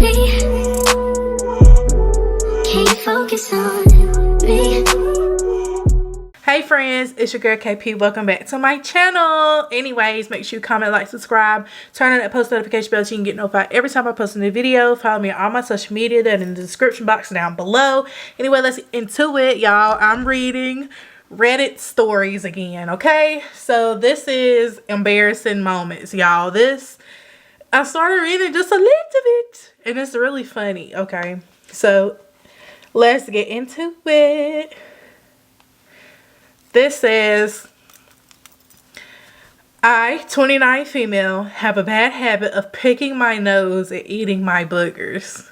Can't focus on me. Hey friends, it's your girl KP. Welcome back to my channel. Anyways, make sure you comment, like, subscribe, turn on that post notification bell so you can get notified every time I post a new video. Follow me on all my social media that in the description box down below. Anyway, let's get into it, y'all. I'm reading Reddit stories again, okay? So this is embarrassing moments, y'all. I started reading just a little bit and it's really funny, okay? So let's get into it. This says, I, 29 female, have a bad habit of picking my nose and eating my boogers.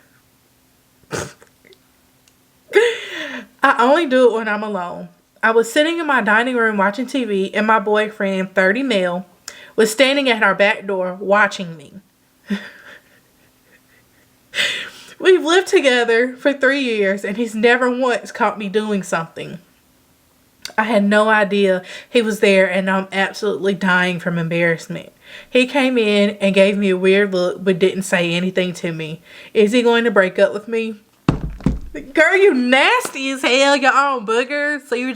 I only do it when I'm alone. I was sitting in my dining room watching TV and my boyfriend, 30 male, was standing at our back door watching me. We've lived together for 3 years and he's never once caught me doing something. I had no idea he was there and I'm absolutely dying from embarrassment. He came in and gave me a weird look but didn't say anything to me. Is he going to break up with me? Girl, you nasty as hell, your own boogers. So you're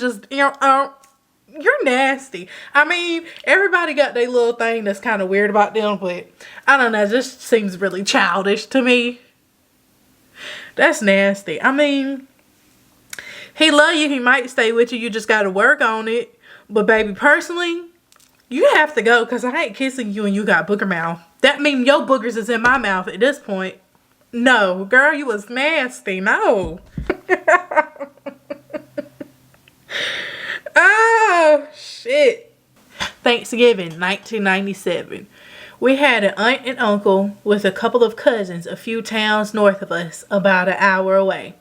nasty. I mean, everybody got their little thing that's kind of weird about them, but I don't know, it just seems really childish to me. That's nasty. I mean, he love you, he might stay with you, you just gotta work on it. But baby, personally, you have to go because I ain't kissing you and you got booger mouth. That means your boogers is in my mouth at this point. No, girl, you was nasty. No. Oh, shit. Thanksgiving, 1997. We had an aunt and uncle with a couple of cousins a few towns north of us, about an hour away.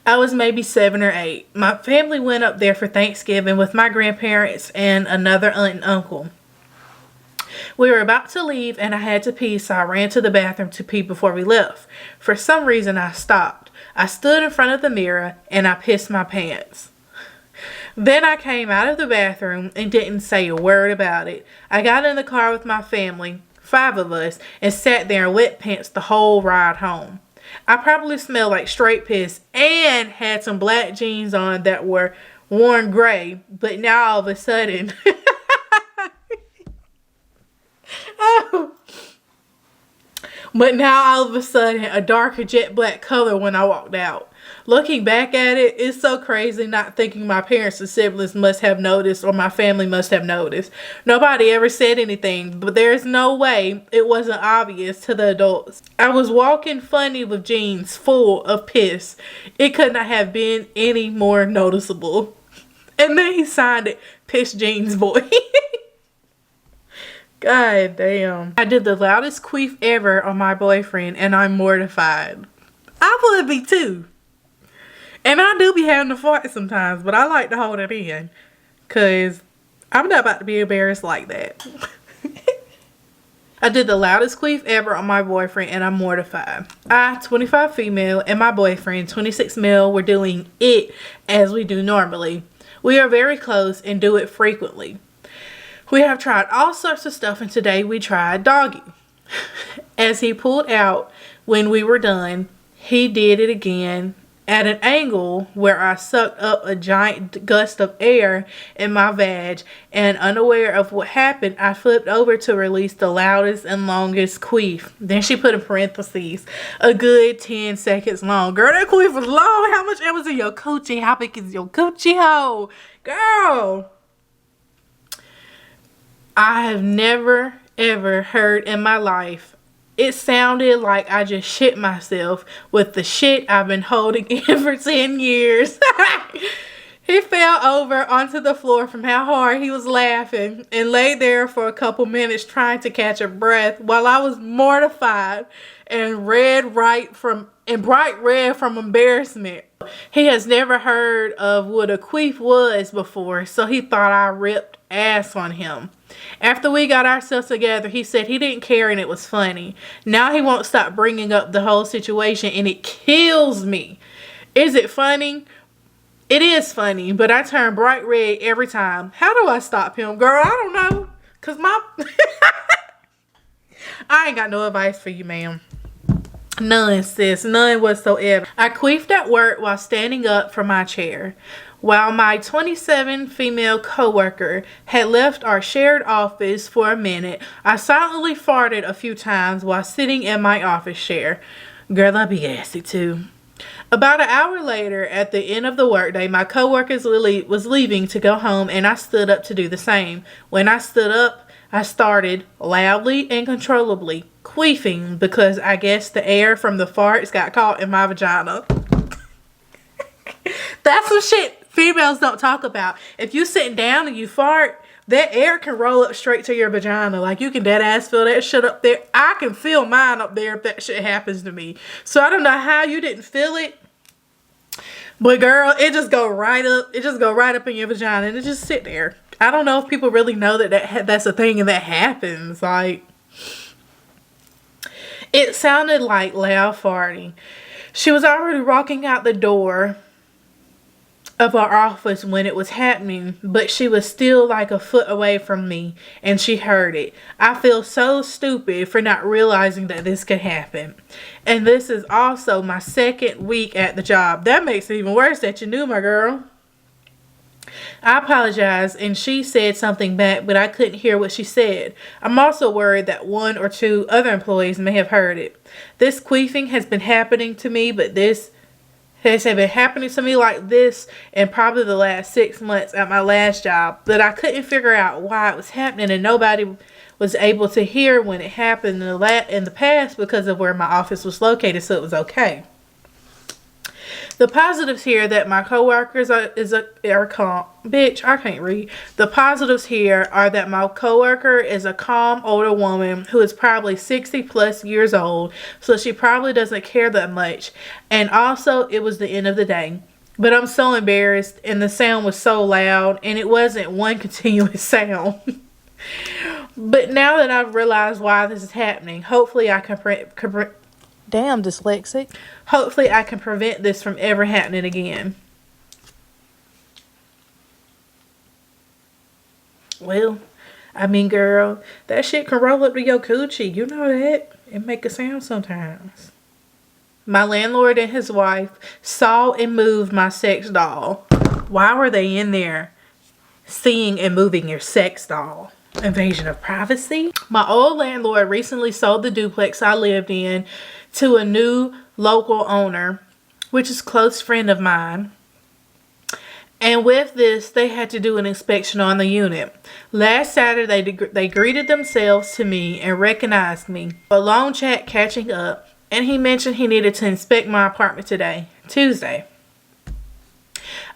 I was maybe 7 or 8. My family went up there for Thanksgiving with my grandparents and another aunt and uncle. We were about to leave and I had to pee, so I ran to the bathroom to pee before we left. For some reason, I stopped. I stood in front of the mirror and I pissed my pants. Then I came out of the bathroom and didn't say a word about it. I got in the car with my family, 5 of us, and sat there in wet pants the whole ride home. I probably smelled like straight piss and had some black jeans on that were worn gray, but now all of a sudden... Oh. But now all of a sudden a darker jet black color when I walked out. Looking back at it, it's so crazy not thinking my parents and siblings must have noticed or my family must have noticed. Nobody ever said anything, but there's no way it wasn't obvious to the adults. I was walking funny with jeans full of piss. It could not have been any more noticeable. And then he signed it, Piss Jeans Boy. God damn. I did the loudest queef ever on my boyfriend and I'm mortified. I would be too. And I do be having to fart sometimes, but I like to hold it in. Because I'm not about to be embarrassed like that. I did the loudest queef ever on my boyfriend and I'm mortified. I, 25 female, and my boyfriend, 26 male, were doing it as we do normally. We are very close and do it frequently. We have tried all sorts of stuff and today we tried doggy. As he pulled out when we were done, he did it again at an angle where I sucked up a giant gust of air in my vag and unaware of what happened, I flipped over to release the loudest and longest queef. Then she put in parentheses, a good 10 seconds long. Girl, that queef was long. How much air was in your coochie? How big is your coochie hole? Girl. I have never ever heard in my life. It sounded like I just shit myself with the shit I've been holding in for 10 years. He fell over onto the floor from how hard he was laughing and lay there for a couple minutes trying to catch a breath while I was mortified and bright red from embarrassment. He has never heard of what a queef was before, so he thought I ripped ass on him. After we got ourselves together, he said he didn't care and it was funny. Now he won't stop bringing up the whole situation and it kills me. Is it funny? It is funny, but I turn bright red every time. How do I stop him? Girl, I don't know. Because I ain't got no advice for you, ma'am. None, sis. None whatsoever. I queefed at work while standing up from my chair. While my 27 female coworker had left our shared office for a minute, I silently farted a few times while sitting in my office chair. Girl, I be gassy too. About an hour later, at the end of the workday, my coworker was leaving to go home, and I stood up to do the same. When I stood up, I started loudly and controllably queefing because I guess the air from the farts got caught in my vagina. That's some shit females don't talk about. If you sitting down and you fart, that air can roll up straight to your vagina. Like, you can dead ass feel that shit up there. I can feel mine up there if that shit happens to me. So I don't know how you didn't feel it. But girl, it just go right up. It just go right up in your vagina and it just sit there. I don't know if people really know that's a thing and that happens. Like, it sounded like loud farting. She was already walking out the door of our office when it was happening, but she was still like a foot away from me and she heard it. I feel so stupid for not realizing that this could happen. And this is also my second week at the job. That makes it even worse that you knew, my girl. I apologized and she said something back, but I couldn't hear what she said. I'm also worried that one or two other employees may have heard it. This queefing has been happening to me, but this has been happening to me like this in probably the last 6 months at my last job, but I couldn't figure out why it was happening and nobody was able to hear when it happened in the past because of where my office was located, so it was okay. The positives here that my coworkers are calm. Bitch, I can't read. The positives here are that my coworker is a calm older woman who is probably 60 plus years old, so she probably doesn't care that much. And also, it was the end of the day. But I'm so embarrassed, and the sound was so loud, and it wasn't one continuous sound. But now that I've realized why this is happening, hopefully I can damn, dyslexic. Hopefully I can prevent this from ever happening again. Well, I mean, girl, that shit can roll up to your coochie. You know that. It make a sound sometimes. My landlord and his wife saw and moved my sex doll. Why were they in there seeing and moving your sex doll? Invasion of privacy? My old landlord recently sold the duplex I lived in to a new local owner, which is a close friend of mine. And with this, they had to do an inspection on the unit. Last Saturday, they greeted themselves to me and recognized me. A long chat catching up, and he mentioned he needed to inspect my apartment today, Tuesday.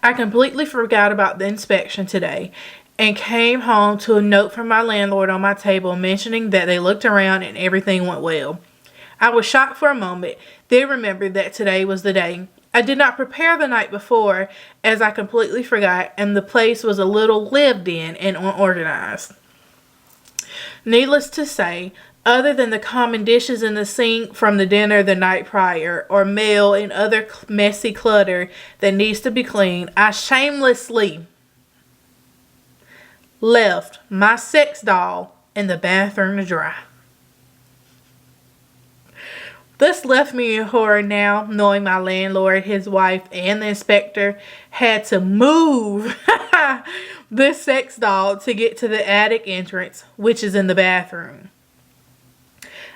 I completely forgot about the inspection today and came home to a note from my landlord on my table mentioning that they looked around and everything went well. I was shocked for a moment, then remembered that today was the day. I did not prepare the night before as I completely forgot, and the place was a little lived in and unorganized. Needless to say, other than the common dishes in the sink from the dinner the night prior, or mail and other messy clutter that needs to be cleaned, I shamelessly left my sex doll in the bathroom to dry. This left me in horror now, knowing my landlord, his wife, and the inspector had to move this sex doll to get to the attic entrance, which is in the bathroom.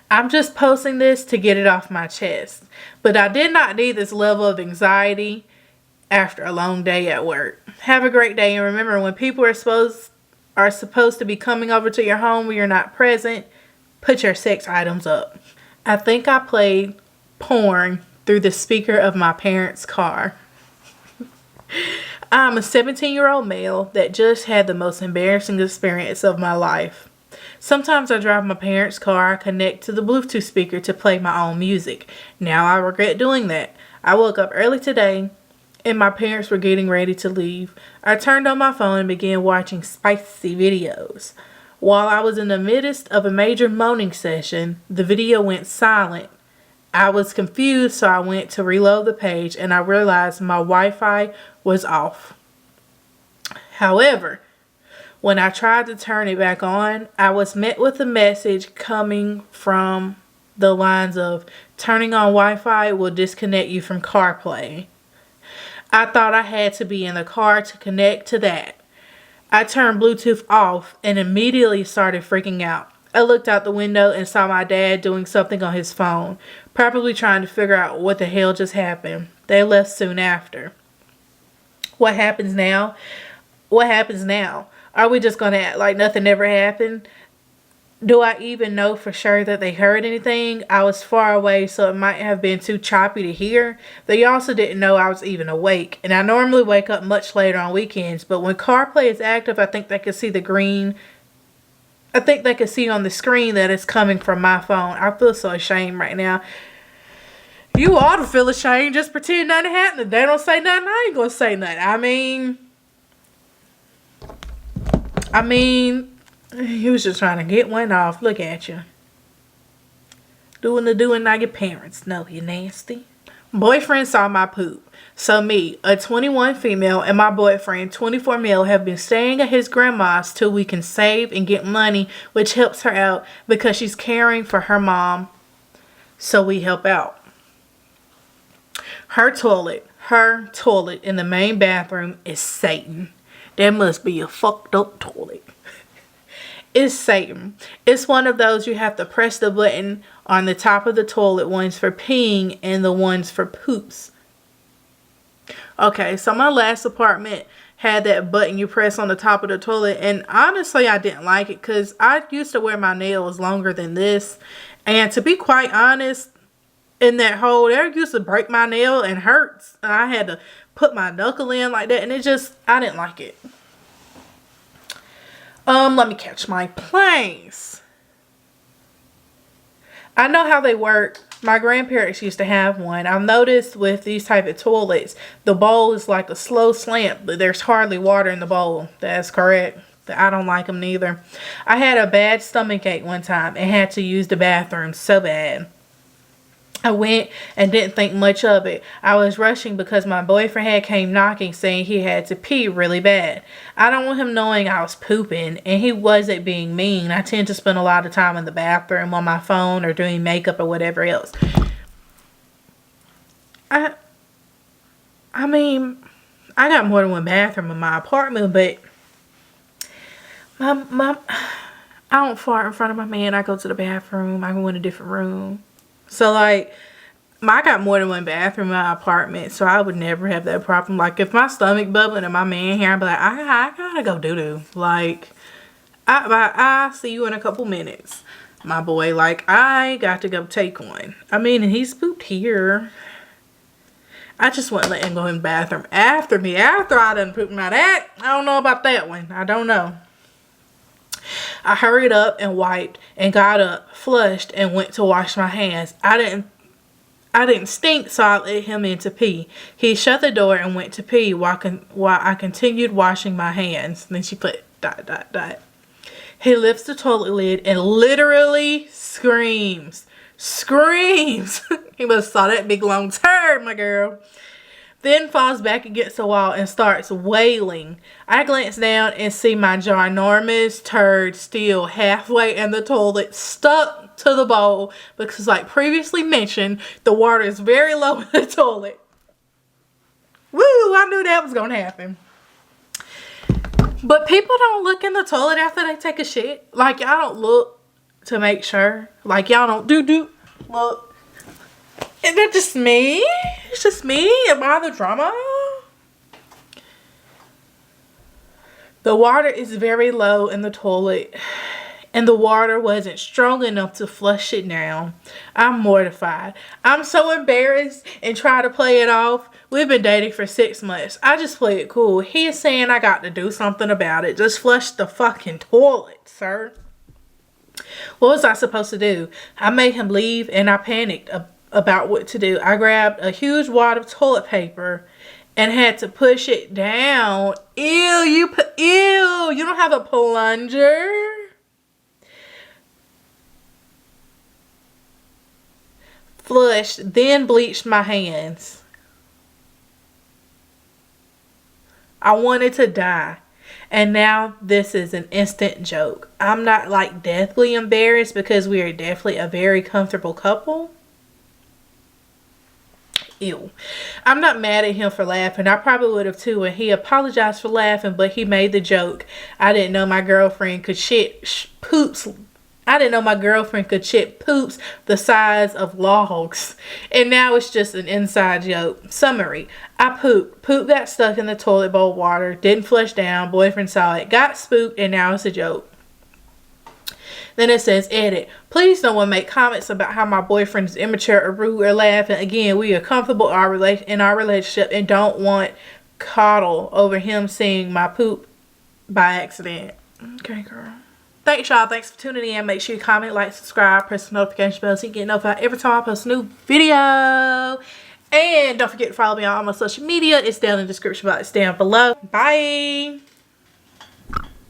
I'm just posting this to get it off my chest, but I did not need this level of anxiety after a long day at work. Have a great day, and remember, when people are supposed to be coming over to your home when you're not present, put your sex items up. I think I played porn through the speaker of my parents' car. I'm a 17-year-old male that just had the most embarrassing experience of my life. Sometimes I drive my parents' car, I connect to the Bluetooth speaker to play my own music. Now I regret doing that. I woke up early today and my parents were getting ready to leave. I turned on my phone and began watching spicy videos. While I was in the midst of a major moaning session, the video went silent. I was confused, so I went to reload the page and I realized my Wi-Fi was off. However, when I tried to turn it back on, I was met with a message coming from the lines of turning on Wi-Fi will disconnect you from CarPlay. I thought I had to be in the car to connect to that. I turned Bluetooth off and immediately started freaking out. I looked out the window and saw my dad doing something on his phone, probably trying to figure out what the hell just happened. They left soon after. What happens now? What happens now? Are we just going to act like nothing ever happened? Do I even know for sure that they heard anything? I was far away, so it might have been too choppy to hear. They also didn't know I was even awake, and I normally wake up much later on weekends, but when CarPlay is active, I think they can see the green. I think they can see on the screen that it's coming from my phone. I feel so ashamed right now. You ought to feel ashamed. Just pretend nothing happened. If they don't say nothing, I ain't gonna say nothing. I mean, he was just trying to get one off. Look at you. Doing the doing like your parents. No, you nasty. Boyfriend saw my poop. So me, a 21 female, and my boyfriend, 24 male, have been staying at his grandma's till we can save and get money, which helps her out because she's caring for her mom. So we help out. Her toilet in the main bathroom is Satan. That must be a fucked up toilet. It's Satan. It's one of those you have to press the button on the top of the toilet, ones for peeing and the ones for poops. Okay, so my last apartment had that button you press on the top of the toilet, and honestly I didn't like it because I used to wear my nails longer than this, and to be quite honest, in that hole there used to break my nail and hurts, and I had to put my knuckle in like that, and I didn't like it. Let me catch my planes. I know how they work. My grandparents used to have one. I've noticed with these type of toilets, the bowl is like a slow slant, but there's hardly water in the bowl. That's correct. I don't like them neither. I had a bad stomach ache one time and had to use the bathroom so bad. I went and didn't think much of it. I was rushing because my boyfriend had came knocking saying he had to pee really bad. I don't want him knowing I was pooping, and he wasn't being mean. I tend to spend a lot of time in the bathroom on my phone or doing makeup or whatever else. I mean, I got more than one bathroom in my apartment, but I don't fart in front of my man. I go to the bathroom. I go in a different room. So, like, I got more than one bathroom in my apartment, so I would never have that problem. Like, if my stomach bubbling and my man here, I'd be like, I gotta go doo-doo. Like, I'll see you in a couple minutes, my boy. Like, I got to go take one. I mean, and he's pooped here. I just wouldn't let him go in the bathroom after me. After I done pooped. Now that, I don't know about that one. I don't know. I hurried up and wiped and got up, flushed, and went to wash my hands. I didn't stink, so I let him in to pee. He shut the door and went to pee while I continued washing my hands. And then she put ... He lifts the toilet lid and literally screams. Screams! He must have saw that big long turd, my girl. Then falls back against the wall and starts wailing. I glance down and see my ginormous turd still halfway in the toilet, stuck to the bowl, because like previously mentioned, the water is very low in the toilet. Woo! I knew that was going to happen. But people don't look in the toilet after they take a shit. Like, y'all don't look to make sure. Like, y'all don't do look. Is that just me? It's just me? Am I the drama? The water is very low in the toilet, and the water wasn't strong enough to flush it down. I'm mortified. I'm so embarrassed and try to play it off. We've been dating for 6 months. I just play it cool. He is saying I got to do something about it. Just flush the fucking toilet, sir. What was I supposed to do? I made him leave, and I panicked about what to do. I grabbed a huge wad of toilet paper and had to push it down. Ew, you don't have a plunger? Flushed, then bleached my hands. I wanted to die. And now this is an instant joke. I'm not like deathly embarrassed because we are definitely a very comfortable couple. Ew. I'm not mad at him for laughing. I probably would have too, and he apologized for laughing, but he made the joke. I didn't know my girlfriend could shit poops. I didn't know my girlfriend could shit poops the size of logs. And now it's just an inside joke. Summary. I pooped. Poop got stuck in the toilet bowl water. Didn't flush down. Boyfriend saw it. Got spooked, and now it's a joke. Then it says, edit. Please no one make comments about how my boyfriend is immature or rude or laughing. Again, we are comfortable in our relationship and don't want coddle over him seeing my poop by accident. Okay, girl. Thanks, y'all. Thanks for tuning in. Make sure you comment, like, subscribe, press the notification bell so you get notified every time I post a new video. And don't forget to follow me on all my social media. It's down in the description box down below. Bye.